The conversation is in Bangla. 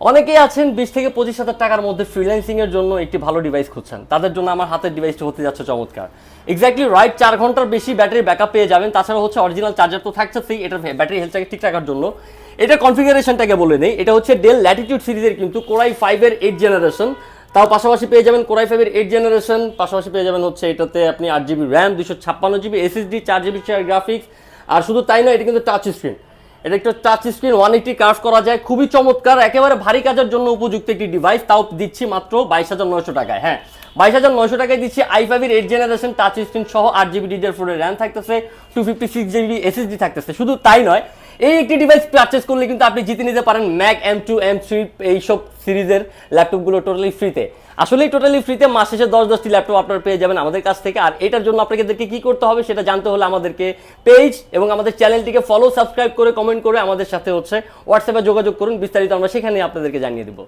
অনেকেই আছেন 20 থেকে 25 হাজার টাকার মধ্যে ফ্রিল্যান্সিং এর জন্য একটি ভালো ডিভাইস খুঁজছেন, তাদের জন্য আমার হাতের ডিভাইসটা হতে যাচ্ছে চমৎকার। এক্স্যাক্টলি রাইট 4 ঘন্টার বেশি ব্যাটারি ব্যাকআপ পেয়ে যাবেন। তাছাড়া হচ্ছে অরিজিনাল চার্জার তো থাকছেই, এটার ব্যাটারি হেলথটাকে ঠিক রাখার জন্য। এটা কনফিগারেশনটাকে বলে নেই, এটা হচ্ছে ডেল ল্যাটিটিউড সিরিজের কিন্তু কোরাই 5 এর 8 জেনারেশন। তাও পাশাপাশি পেয়ে যাবেন কোরাই 5 এর 8 জেনারেশন, পাশাপাশি পেয়ে যাবেন হচ্ছে এটাতে আপনি 8 GB RAM, 256 GB SSD, 4 GB graphics. আর শুধু তাই নয়, এটা কিন্তু টাচ স্ক্রিন। এটা একটা টাচ স্ক্রিন 180 কার্ভ করা যায়, খুবই চমৎকার, একেবারে ভারী কাজের জন্য উপযুক্ত একটি ডিভাইস। তাও দিচ্ছি মাত্র 22,900 টাকায়। হ্যাঁ, 22,900 টাকায় দিচ্ছি i5 এর 8 জেনারেশন টাচ স্ক্রিন সহ 8 জিবি DDR4 এর র্যাম থাকতেছে, 256 জিবি এসএসডি থাকতেছে। শুধু তাই নয়, এই একটি ডিভাইস পারচেস করলে কিন্তু আপনি জিতে নিতে পারেন ম্যাক M2 M3 এইসব সিরিজের ল্যাপটপগুলো টোটালি ফ্রিতে। আসলেই টোটালি ফ্রিতে মাস শেষে 10-10টি ল্যাপটপ আপনারা পেয়ে যাবেন আমাদের কাছ থেকে। আর এটার জন্য আপনাদেরকে কি করতে হবে সেটা জানতে হলে আমাদেরকে পেজ এবং আমাদের চ্যানেলটিকে ফলো, সাবস্ক্রাইব করে, কমেন্ট করে আমাদের সাথে হচ্ছে হোয়াটসঅ্যাপে যোগাযোগ করুন। বিস্তারিত আমরা সেখানে আপনাদেরকে জানিয়ে দেবো।